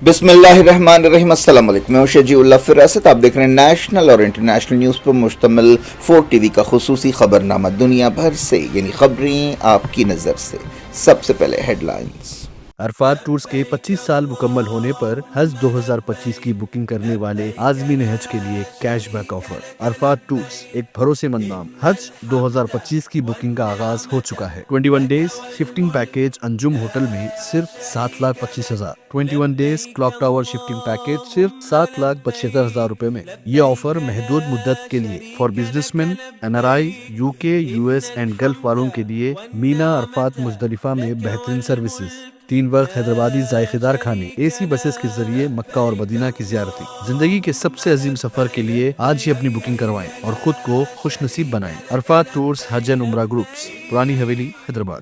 बिस्मिल्लाहिर्रहमानिर्रहीम। अस्सलाम वालेकुम। मैं शजी उल्लाह फिरासत। आप देख रहे हैं नेशनल और इंटरनेशनल न्यूज़ पर मुश्तमिल 4 TV का खुसूसी खबरनामा दुनिया भर से, यानी खबरें आपकी नज़र से। सबसे पहले हेडलाइंस। अरफात टूर्स के 25 साल मुकम्मल होने पर हज 2025 की बुकिंग करने वाले आज़मीन हज के लिए कैशबैक ऑफर। अरफात टूर्स एक भरोसेमंद नाम। हज 2025 की बुकिंग का आगाज हो चुका है। 21 days shifting package Anjum hotel में सिर्फ 7,25,000। 21 days clock tower shifting package सिर्फ 7,75,000 रुपए में। ये ऑफर महदूद मुद्दत के लिए for businessman, NRI, UK, US and gulf वालों के लिए। मीना अरफात मुजदलिफा में बेहतरीन सर्विसेज, 3 वक्त हैदराबादी जायकेदार खाने, AC बसेस के जरिए मक्का और मदीना की ज़ियारती। जिंदगी के सबसे अजीम सफर के लिए आज ही अपनी बुकिंग करवाएं और खुद को खुश नसीब बनाएं। अरफात टूर्स हज एंड उम्रा ग्रुप्स, पुरानी हवेली, हैदराबाद।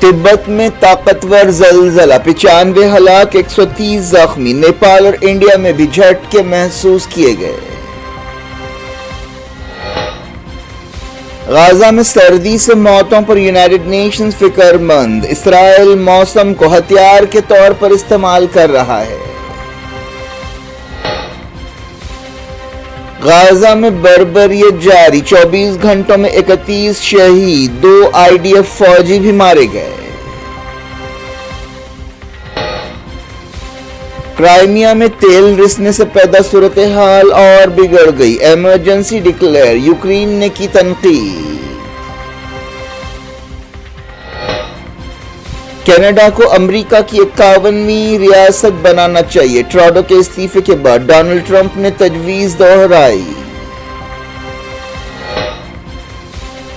तिब्बत में ताकतवर जलजला, 95 हलाक, 130 जख्मी। नेपाल और इंडिया में भी झटके महसूस किए गए। गाजा में सर्दी से मौतों पर यूनाइटेड नेशंस फिक्रमंद। इसराइल मौसम को हथियार के तौर पर इस्तेमाल कर रहा है। गाजा में बर्बरियत जारी, 24 घंटों में 31 शहीद, 2 IDF फौजी भी मारे गए। क्राइमिया में तेल रिसने से पैदा सूरत हाल और बिगड़ गई, इमरजेंसी डिक्लेयर, यूक्रेन ने की तनकीद। कनाडा को अमेरिका की 51वीं रियासत बनाना चाहिए, ट्रूडो के इस्तीफे के बाद डोनाल्ड ट्रंप ने तजवीज दोहराई।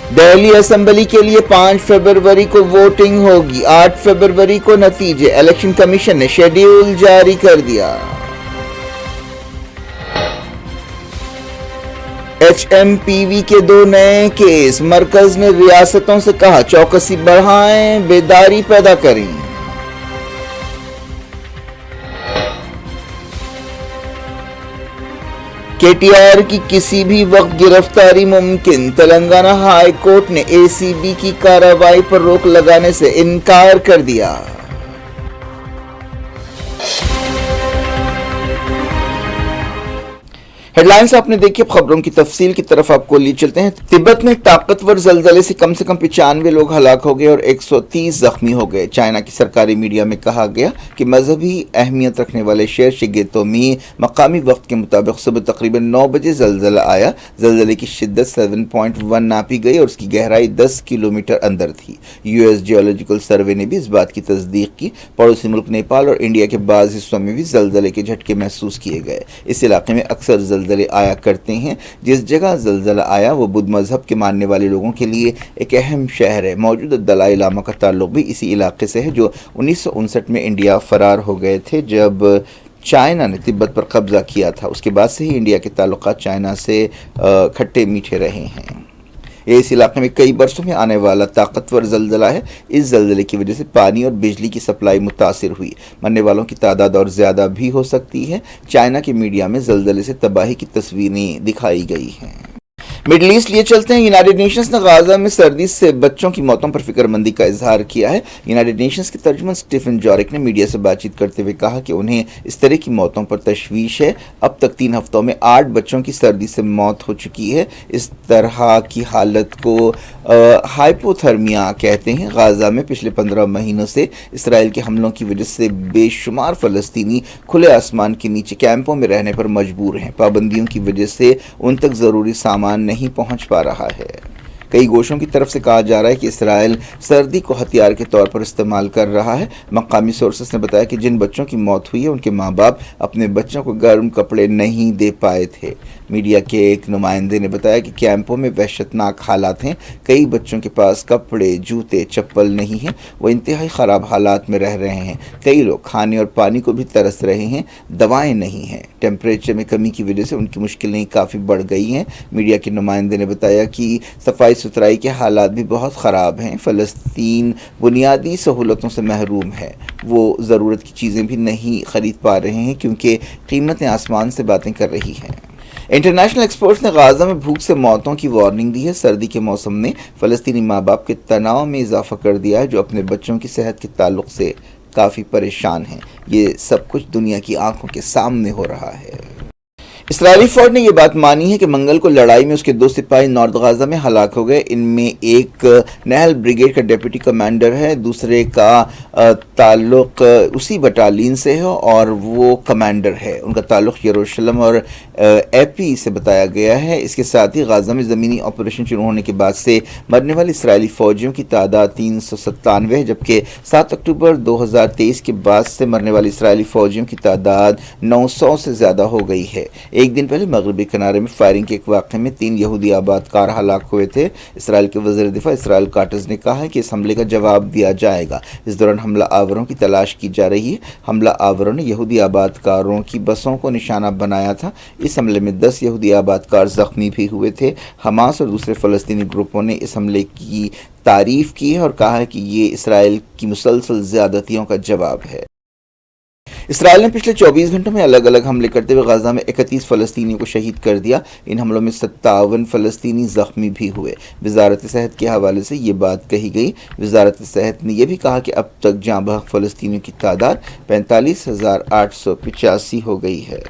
दिल्ली असेंबली के लिए 5 फरवरी को वोटिंग होगी, 8 फरवरी को नतीजे। इलेक्शन कमीशन ने शेड्यूल जारी कर दिया। HMPV के 2 नए केस, मरकज ने रियासतों से कहा चौकसी बढ़ाएं, बेदारी पैदा करें। KTR की किसी भी वक्त गिरफ्तारी मुमकिन, तेलंगाना हाई कोर्ट ने ACB की कार्रवाई पर रोक लगाने से इनकार कर दिया। हेडलाइंस आपने देखी। खबरों की तफसील की तरफ आपको लिए चलते हैं। तिब्बत में ताकतवर जलजले से कम 95 लोग हलाक हो गए और 130 जख्मी हो गए। चाइना की सरकारी मीडिया में कहा गया कि मजहबी अहमियत रखने वाले शहर शिगेतो में मकामी वक्त के मुताबिक सुबह तकरीबन 9 बजे जलजला आया। जलजले की शिद्दत 7.1 नापी गई और उसकी गहराई 10 किलोमीटर अंदर थी। US जियोलॉजिकल सर्वे ने भी इस बात की तस्दीक की। पड़ोसी मुल्क नेपाल और इंडिया के बाज़ हिस्सों में भी जलजले के झटके महसूस किए गए। इस इलाके में अक्सर जलजले आया करते हैं। जिस जगह जलजला आया वो बुद्ध मजहब के मानने वाले लोगों के लिए एक अहम शहर है। मौजूदा दलाई लामा का ताल्लुक भी इसी इलाके से है, जो 1959 में इंडिया फरार हो गए थे जब चाइना ने तिब्बत पर कब्जा किया था। उसके बाद से ही इंडिया के ताल्लुकात चाइना से खट्टे मीठे रहे हैं। ये इस इलाके में कई बरसों में आने वाला ताकतवर जलजला है। इस जलजले की वजह से पानी और बिजली की सप्लाई मुतासिर हुई। मरने वालों की तादाद और ज़्यादा भी हो सकती है। चाइना के मीडिया में जलजले से तबाही की तस्वीरें दिखाई गई हैं। मिडल ईस्ट लिए चलते हैं। यूनाइटेड नेशंस ने गाजा में सर्दी से बच्चों की मौतों पर फिक्रमंदी का इजहार किया है। यूनाइटेड नेशंस के तर्जुमान स्टीफन जॉरिक ने मीडिया से बातचीत करते हुए कहा कि उन्हें इस तरह की मौतों पर तशवीश है। अब तक 3 हफ्तों में 8 बच्चों की सर्दी से मौत हो चुकी है। इस तरह की हालत को हाइपोथर्मिया कहते हैं। गाजा में पिछले 15 महीनों से इसराइल के हमलों की वजह से बेशुमार फ़लस्तीनी खुले आसमान के नीचे कैंपों में रहने पर मजबूर हैं। पाबंदियों की वजह से उन तक ज़रूरी सामान नहीं पहुंच पा रहा है। कई गोशों की तरफ से कहा जा रहा है कि इसराइल सर्दी को हथियार के तौर पर इस्तेमाल कर रहा है। मकामी सोर्सेस ने बताया कि जिन बच्चों की मौत हुई है उनके माँ बाप अपने बच्चों को गर्म कपड़े नहीं दे पाए थे। मीडिया के एक नुमाइंदे ने बताया कि कैंपों में वहशतनाक हालात हैं। कई बच्चों के पास कपड़े, जूते, चप्पल नहीं हैं। वो इंतहाई ख़राब हालात में रह रहे हैं। कई लोग खाने और पानी को भी तरस रहे हैं। दवाएं नहीं हैं। टेम्परेचर में कमी की वजह से उनकी मुश्किलें काफ़ी बढ़ गई हैं। मीडिया के नुमाइंदे ने बताया कि सफाई सुथराई के हालात भी बहुत ख़राब हैं। फ़लस्तीन बुनियादी सहूलतों से महरूम है। वो ज़रूरत की चीज़ें भी नहीं ख़रीद पा रहे हैं क्योंकि कीमतें आसमान से बातें कर रही हैं। इंटरनेशनल एक्सपर्ट्स ने गाजा में भूख से मौतों की वार्निंग दी है। सर्दी के मौसम ने फ़लस्तीनी माँ बाप के तनाव में इजाफा कर दिया है, जो अपने बच्चों की सेहत के ताल्लुक से काफ़ी परेशान हैं। ये सब कुछ दुनिया की आंखों के सामने हो रहा है। इसराइली फौज ने यह बात मानी है कि मंगल को लड़ाई में उसके 2 सिपाही नॉर्थ गाजा में हलाक हो गए। इनमें एक नहल ब्रिगेड का डिप्टी कमांडर है, दूसरे का ताल्लुक उसी बटालियन से है और वो कमांडर है। उनका ताल्लुक यरूशलेम और एपी से बताया गया है। इसके साथ ही गाजा में ज़मीनी ऑपरेशन शुरू होने के बाद से मरने वाले इसराइली फ़ौजियों की तादाद 397 है, जबकि 7 अक्टूबर 2023 के बाद से मरने वाले इसराइली फ़ौजियों की तादाद 900 से ज़्यादा हो गई है। एक दिन पहले मगरबी किनारे में फायरिंग के एक वाक़े में 3 यहूदी आबादकार हलाक हुए थे। इसराइल के वज़ीर दिफा इसराइल काटज़ ने कहा है कि इस हमले का जवाब दिया जाएगा। इस दौरान हमला आवरों की तलाश की जा रही है। हमला आवरों ने यहूदी आबादकारों की बसों को निशाना बनाया था। इस हमले में 10 यहूदी आबादकार ज़ख्मी भी हुए थे। हमास और दूसरे फ़लस्तीनी ग्रुपों ने इस हमले की तारीफ़ की है और कहा है कि ये इसराइल की मुसलसल ज़्यादतियों का जवाब है। इसराइल ने पिछले 24 घंटों में अलग अलग हमले करते हुए गाजा में 31 फ़लस्तीनियों को शहीद कर दिया। इन हमलों में 57 फ़लस्तीनी ज़ख्मी भी हुए। वजारत सेहत के हवाले से ये बात कही गई। वजारत सेहत ने यह भी कहा कि अब तक जाँ बहक फ़लस्तीनियों की तादाद 45,885 हो गई है।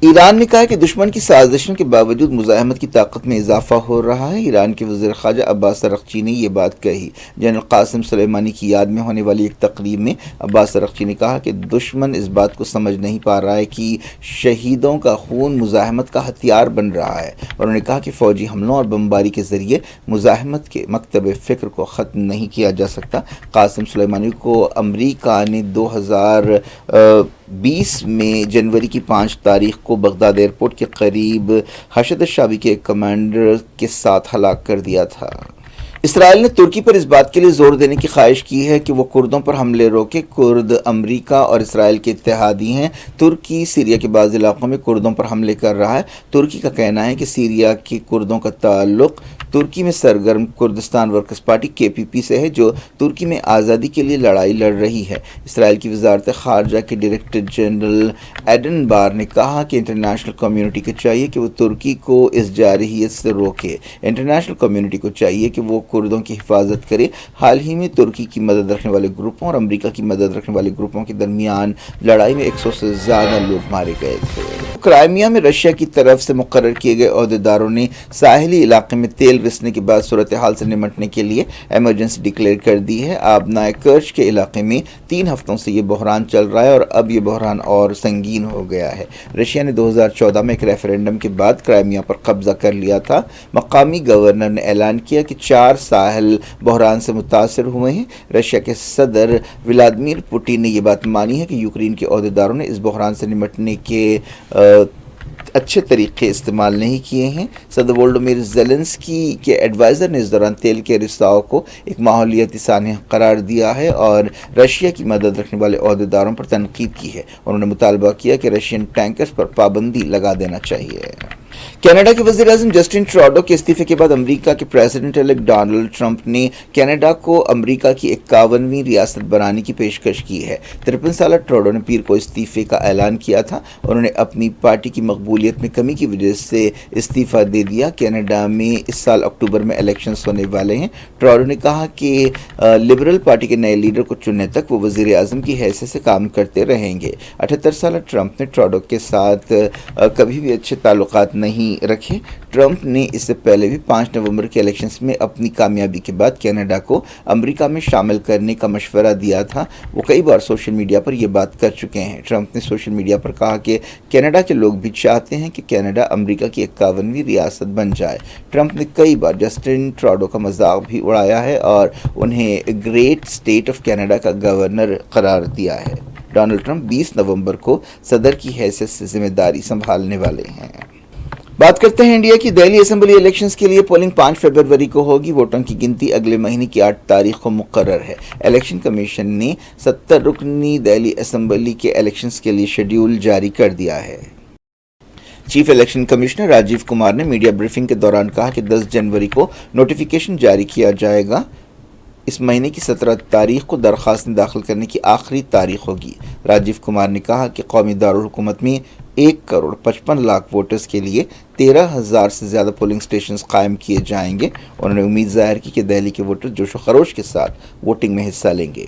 ईरान ने कहा है कि दुश्मन की साजिशों के बावजूद मुज़ाहमत की ताकत में इजाफा हो रहा है। ईरान के वज़ीर ख़ारजा अब्बास अरग़ची ने यह बात कही। जनरल क़ासिम सुलेमानी की याद में होने वाली एक तकरीब में अब्बास अरग़ची ने कहा कि दुश्मन इस बात को समझ नहीं पा रहा है कि शहीदों का खून मुज़ाहमत का हथियार बन रहा है। और उन्होंने कहा कि फ़ौजी हमलों और बमबारी के ज़रिए मुज़ाहमत के मकतब फ़िक्र को ख़त्म नहीं किया जा सकता। क़ासिम सुलेमानी को अमरीका ने 2020 में जनवरी की 5 तारीख़ को बगदाद एयरपोर्ट के करीब हशद शाबी के एक कमांडर के साथ हलाक कर दिया था। इसराइल ने तुर्की पर इस बात के लिए जोर देने की ख्वाहिश की है कि वो कुर्दों पर हमले रोके। कुर्द अमेरिका और इसराइल के इत्तेहादी हैं। तुर्की सीरिया के बाज़ इलाकों में कुर्दों पर हमले कर रहा है। तुर्की का कहना है कि सीरिया के कुर्दों का ताल्लुक तुर्की में सरगर्म कुर्दिस्तान वर्कर्स पार्टी KPP से है, जो तुर्की में आज़ादी के लिए लड़ाई लड़ रही है। इसराइल की वज़ारत ख़ारजा के डायरेक्टर जनरल एडन बार ने कहा कि इंटरनेशनल कम्युनिटी को चाहिए कि वो तुर्की को इस जारहियत से रोके। इंटरनेशनल कम्युनिटी को चाहिए कि वो कुर्दों की हिफाजत करे। हाल ही में तुर्की की मदद रखने वाले ग्रुपों और अमेरिका की मदद रखने वाले ग्रुपों के दरमियान लड़ाई में 100 से ज़्यादा लोग मारे गए थे। क्राइमिया में रशिया की तरफ से मुकर्रर किए गए अहदेदारों ने साहिली इलाके में तेल रिसने के बाद सूरत हाल से निमटने के लिए एमरजेंसी डिक्लेयर कर दी है। आबनाए कर्ज के इलाके में 3 हफ्तों से ये बहरान चल रहा है और अब ये बहरान और संगीन हो गया है। रशिया ने 2014 में एक रेफरेंडम के बाद क्राइमिया पर कब्जा कर लिया था। मकामी गवर्नर ने ऐलान किया कि 4 साहिल बहरान से मुतासर हुए हैं। रशिया के सदर व्लादिमीर पुतिन ने यह बात मानी है कि यूक्रेन के अहदेदारों ने इस बहरान से निमटने के अच्छे तरीके इस्तेमाल नहीं किए हैं। सदर वोलोडिमीर ज़ेलेंस्की के एडवाइज़र ने इस दौरान तेल के रिसाव को एक माहौलियाती सानह करार दिया है और रशिया की मदद रखने वाले अहदेदारों पर तनकीद की है। उन्होंने मुतालबा किया कि रशियन टैंकर्स पर पाबंदी लगा देना चाहिए। कनाडा के वज़ीर आज़म जस्टिन ट्रूडो के इस्तीफे के बाद अमेरिका के प्रेसिडेंट इलेक्ट डोनाल्ड ट्रंप ने कनाडा को अमेरिका की 51वीं रियासत बनाने की पेशकश की है। 53 साल ट्रूडो ने पीर को इस्तीफे का ऐलान किया था। उन्होंने अपनी पार्टी की मकबूलियत में कमी की वजह से इस्तीफा दे दिया। कनाडा में इस साल अक्टूबर में इलेक्शंस होने वाले हैं। ट्रूडो ने कहा कि लिबरल पार्टी के नए लीडर को चुनने तक वो वज़ीर आज़म की हैसियत से काम करते रहेंगे। 78 साल ट्रंप ने ट्रूडो के साथ कभी भी अच्छे ताल्लुकात नहीं रखे। ट्रंप ने इससे पहले भी 5 नवंबर के इलेक्शंस में अपनी कामयाबी के बाद कनाडा को अमेरिका में शामिल करने का मशवरा दिया था। वो कई बार सोशल मीडिया पर यह बात कर चुके हैं। ट्रंप ने सोशल मीडिया पर कहा कि कनाडा के लोग भी चाहते हैं कि कनाडा अमेरिका की 51वीं रियासत बन जाए। ट्रंप ने कई बार जस्टिन ट्रूडो का मजाक भी उड़ाया है और उन्हें ग्रेट स्टेट ऑफ कनाडा का गवर्नर करार दिया है। डोनाल्ड ट्रंप 20 नवंबर को सदर की हैसियत से जिम्मेदारी संभालने वाले हैं। बात करते हैं इंडिया की। दिल्ली असेंबली इलेक्शंस के लिए पोलिंग 5 फरवरी को होगी। वोटों की गिनती अगले महीने की 8 तारीख को मुकर्रर है। इलेक्शन कमीशन ने 70 रुकनी दिल्ली असेंबली के इलेक्शंस के लिए शेड्यूल जारी कर दिया है। Chief election commissioner Rajiv Kumar ने मीडिया ब्रीफिंग के दौरान कहा कि 10 जनवरी को नोटिफिकेशन जारी किया जाएगा। اس مہینے کی 17 تاریخ کو درخواستیں داخل کرنے کی آخری تاریخ ہوگی۔ راجیو کمار نے کہا کہ قومی دارالحکومت میں 1,55,00,000 ووٹرز کے لیے 13,000 سے زیادہ پولنگ سٹیشنز قائم کیے جائیں گے۔ انہوں نے امید ظاہر کی کہ دہلی کے ووٹر جوش و خروش کے ساتھ ووٹنگ میں حصہ لیں گے۔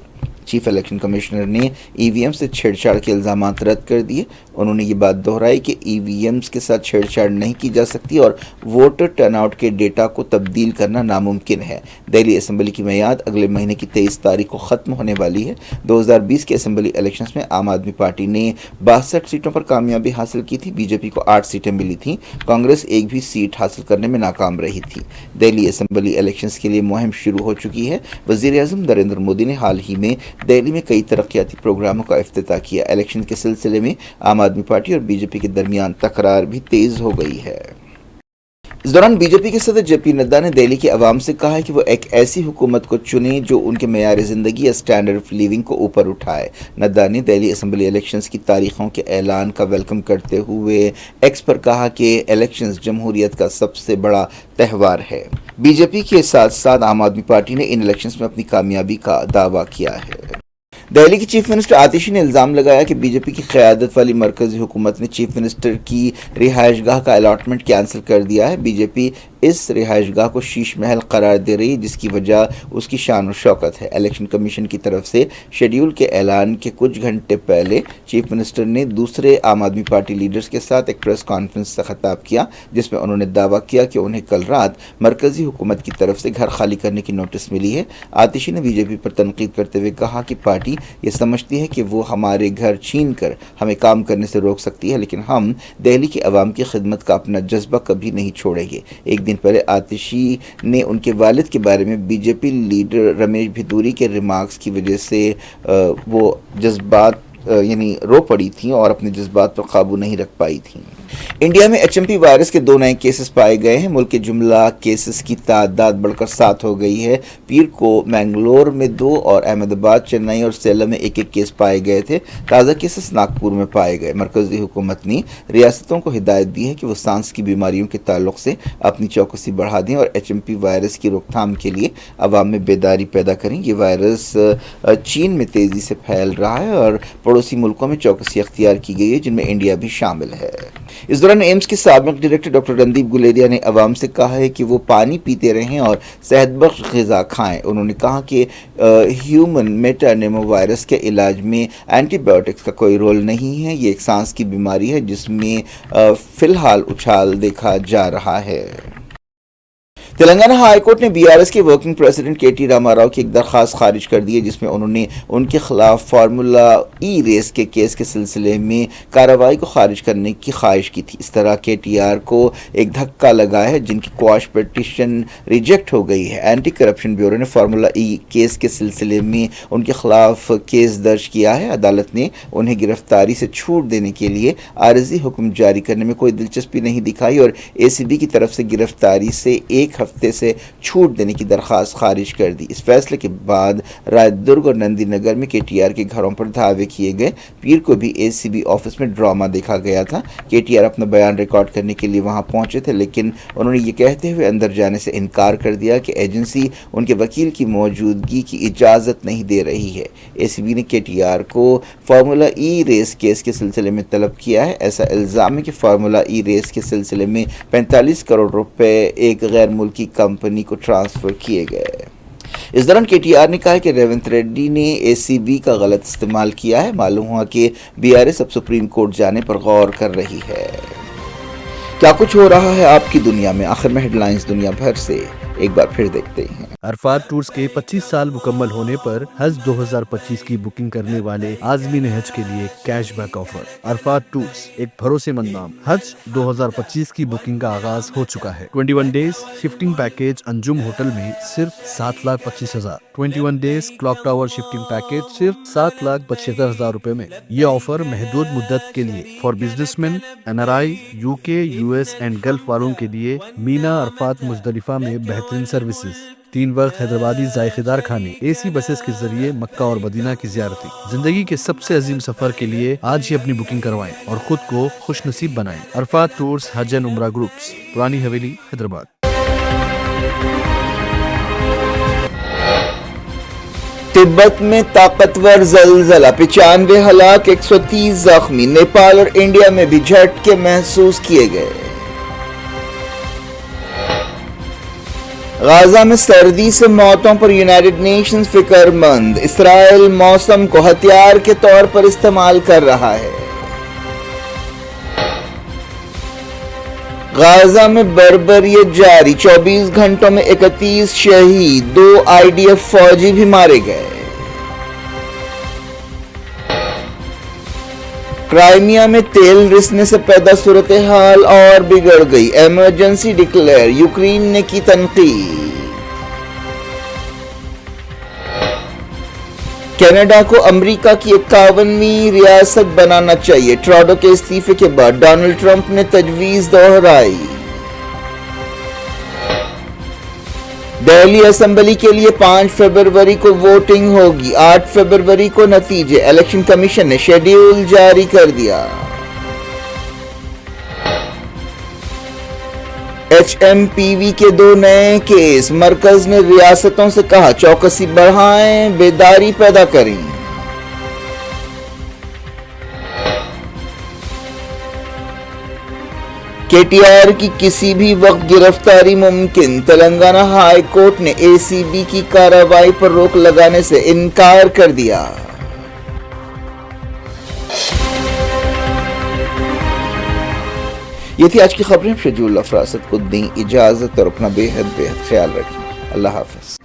چیف الیکشن کمشنر نے ای وی ایم سے چھیڑ چھاڑ کے الزامات رد کر دیے۔ انہوں نے یہ بات دہرائی کہ ای وی ایمز کے ساتھ چھیڑ چھاڑ نہیں کی جا سکتی اور ووٹر ٹرن آؤٹ کے ڈیٹا کو تبدیل کرنا ناممکن ہے۔ دہلی اسمبلی کی میعاد اگلے مہینے کی 23 تاریخ کو ختم ہونے والی ہے۔ 2020 کے اسمبلی الیکشنز میں عام آدمی پارٹی نے 62 سیٹوں پر کامیابی حاصل کی تھی، بی جے پی کو 8 سیٹیں ملی تھیں، کانگریس ایک بھی سیٹ حاصل کرنے میں ناکام رہی تھی۔ دہلی اسمبلی الیکشنز کے لیے مہم شروع ہو چکی ہے۔ وزیر اعظم نریندر مودی نے حال ہی میں دہلی میں کئی ترقیاتی پروگراموں کا افتتاح کیا۔ الیکشن کے سلسلے میں عام آدمی پارٹی اور بی جے پی کے درمیان تکرار بھی تیز ہو گئی ہے۔ اس دوران بی جے پی کے صدر جے پی نڈا نے دہلی کے عوام سے کہا ہے کہ وہ ایک ایسی حکومت کو چنیں جو ان کے معیار زندگی یا اسٹینڈرڈ آف لیونگ کو اوپر اٹھائے۔ نڈا نے دہلی اسمبلی الیکشنز کی تاریخوں کے اعلان کا ویلکم کرتے ہوئے ایکس پر کہا کہ الیکشنز جمہوریت کا سب سے بڑا تہوار ہے۔ بی جے پی کے ساتھ ساتھ عام آدمی پارٹی نے ان الیکشنز میں اپنی کامیابی کا دعویٰ کیا ہے۔ دہلی کی چیف منسٹر آتشی نے الزام لگایا کہ بی جے پی کی قیادت والی مرکزی حکومت نے چیف منسٹر کی رہائش گاہ کا الاٹمنٹ کینسل کر دیا ہے۔ بی جے پی اس رہائش گاہ کو شیش محل قرار دے رہی ہے، جس کی وجہ اس کی شان و شوکت ہے۔ الیکشن کمیشن کی طرف سے شیڈیول کے اعلان کے کچھ گھنٹے پہلے چیف منسٹر نے دوسرے عام آدمی پارٹی لیڈرز کے ساتھ ایک پریس کانفرنس سے خطاب کیا، جس میں انہوں نے دعویٰ کیا کہ انہیں کل رات مرکزی حکومت کی طرف سے گھر خالی کرنے کی نوٹس ملی ہے۔ آتشی نے بی جے پی پر تنقید کرتے ہوئے کہا کہ پارٹی یہ سمجھتی ہے کہ وہ ہمارے گھر چھین کر ہمیں کام کرنے سے روک سکتی ہے، لیکن ہم دہلی کے عوام کی خدمت کا اپنا جذبہ کبھی نہیں چھوڑیں گے۔ ایک دن پہلے آتشی نے ان کے والد کے بارے میں B J P leader Ramesh Bidhuri کے ریمارکس کی وجہ سے وہ جذبات رو پڑی تھیں اور اپنے جذبات پر قابو نہیں رکھ پائی تھیں۔ انڈیا میں ایچ ایم پی وائرس کے 2 نئے کیسز پائے گئے ہیں۔ ملک کے جملہ کیسز کی تعداد بڑھ کر 7 ہو گئی ہے۔ پیر کو منگلور میں 2 اور احمد آباد، چنئی اور سیلم میں 1 کیس پائے گئے تھے۔ تازہ کیسز ناگپور میں پائے گئے۔ مرکزی حکومت نے ریاستوں کو ہدایت دی ہے کہ وہ سانس کی بیماریوں کے تعلق سے اپنی چوکسی بڑھا دیں اور ایچ ایم پی وائرس کی روک تھام کے لیے عوام میں بیداری پیدا کریں۔ یہ وائرس چین میں تیزی سے پھیل رہا ہے اور پڑوسی ملکوں میں چوکسی اختیار کی گئی ہے، جن میں انڈیا بھی شامل ہے۔ اس دوران ایمس کے سابق ڈائریکٹر ڈاکٹر رندیپ گلیریا نے عوام سے کہا ہے کہ وہ پانی پیتے رہیں اور صحت بخش غذا کھائیں۔ انہوں نے کہا کہ ہیومن میٹانیمو وائرس کے علاج میں اینٹی بائیوٹکس کا کوئی رول نہیں ہے۔ یہ ایک سانس کی بیماری ہے جس میں فی الحال اچھال دیکھا جا رہا ہے۔ تلنگانہ ہائی کورٹ نے بی آر ایس کے ورکنگ پریزیڈنٹ کے ٹی راما راؤ کی ایک درخواست خارج کر دی ہے، جس میں انہوں نے ان کے خلاف فارمولا ای ریس کے کیس کے سلسلے میں کارروائی کو خارج کرنے کی خواہش کی تھی۔ اس طرح کے ٹی آر کو ایک دھکا لگا ہے، جن کی کواش پٹیشن ریجیکٹ ہو گئی ہے۔ اینٹی کرپشن بیورو نے فارمولا ای کیس کے سلسلے میں ان کے خلاف کیس درج کیا ہے۔ عدالت نے انہیں گرفتاری سے چھوٹ دینے کے لیے عارضی حکم جاری کرنے میں کوئی دلچسپی نہیں دکھائی اور اے سی بی کی طرف سے گرفتاری سے 1 ہفتے سے چھوٹ دینے کی درخواست خارج کر دی۔ اس فیصلے کے بعد رائے درگ اور نندی نگر میں کے ٹی آر کے گھروں پر دھاوے کیے گئے۔ پیر کو بھی اے سی بی آفس میں ڈرامہ دیکھا گیا تھا۔ کے ٹی آر اپنا بیان ریکارڈ کرنے کے لیے وہاں پہنچے تھے، لیکن انہوں نے یہ کہتے ہوئے اندر جانے سے انکار کر دیا کہ ایجنسی ان کے وکیل کی موجودگی کی اجازت نہیں دے رہی ہے۔ اے سی بی نے کے ٹی آر کو فارمولا ای ریس کیس کے سلسلے میں طلب کیا ہے۔ ایسا الزام ہے کہ فارمولا ای ریس کے سلسلے میں 45 کروڑ روپے ایک غیر ملکی کمپنی کو ٹرانسفر کیے گئے۔ اس دوران کے ٹی آر نے کہا کہ ریونت ریڈی نے اے سی بی کا غلط استعمال کیا ہے۔ معلوم ہوا کہ بی آر ایس اب سپریم کورٹ جانے پر غور کر رہی ہے۔ کیا کچھ ہو رہا ہے آپ کی دنیا میں؟ آخر میں ہیڈ لائنز دنیا بھر سے ایک بار پھر دیکھتے ہیں۔ عرفات ٹورز کے 25 سال مکمل ہونے پر حج 2025 کی بکنگ کرنے والے عازمین حج کے لیے cash back offer. Arafat Tours ایک بھروسے مند نام۔ حج 2025 کی بکنگ کا آغاز ہو چکا ہے۔ 21 days shifting package Anjum hotel میں صرف 7,25,000۔ 21 days Clock Tower shifting package صرف 7,75,000 روپے میں۔ یہ آفر محدود مدت کے لیے for businessmen, N R I, U K, U S and Gulf والوں کے لیے۔ مینا عرفات مزدلفہ میں بہترین سروسز، 3 وقت حیدرآبادی ذائقہ دار کھانے، اے سی بسز کے ذریعے مکہ اور مدینہ کی زیارتیں۔ زندگی کے سب سے عظیم سفر کے لیے آج ہی اپنی بکنگ کروائیں اور خود کو خوش نصیب بنائیں۔ عرفات ٹورز حج اینڈ عمرہ گروپس، پرانی حویلی، حیدرآباد۔ तिब्बत में ताकतवर जलजला, 95 हलाक, 130 जख्मी। नेपाल और इंडिया में भी झटके महसूस किए गए। गाजा में सर्दी से मौतों पर यूनाइटेड नेशंस फिक्रमंद, इसराइल मौसम को हथियार के तौर पर इस्तेमाल कर रहा है। गाजा में बर्बरियत जारी, 24 घंटों में 31 शहीद, 2 आईडीएफ फौजी भी मारे गए। क्राइमिया में तेल रिसने से पैदा सूरत हाल और बिगड़ गई, इमरजेंसी डिक्लेयर, यूक्रेन ने की तनकीद। कनाडा को अमेरिका की 51वीं रियासत बनाना चाहिए, ट्रूडो के इस्तीफे के बाद डोनाल्ड ट्रंप ने तजवीज दोहराई। दिल्ली असेंबली के लिए 5 फरवरी को वोटिंग होगी, 8 फरवरी को नतीजे, इलेक्शन कमीशन ने शेड्यूल जारी कर दिया। HMPV के 2 नए केस, मरकज ने रियासतों से कहा चौकसी बढ़ाएं, बेदारी पैदा करें। KTR की किसी भी वक्त गिरफ्तारी मुमकिन, तेलंगाना हाई कोर्ट ने ACB की कार्रवाई पर रोक लगाने से इनकार कर दिया। ये थी आज की खबरें। शजूल अफरासत को दें इजाजत और अपना बेहद ख्याल रखें। अल्लाह हाफ़िज़।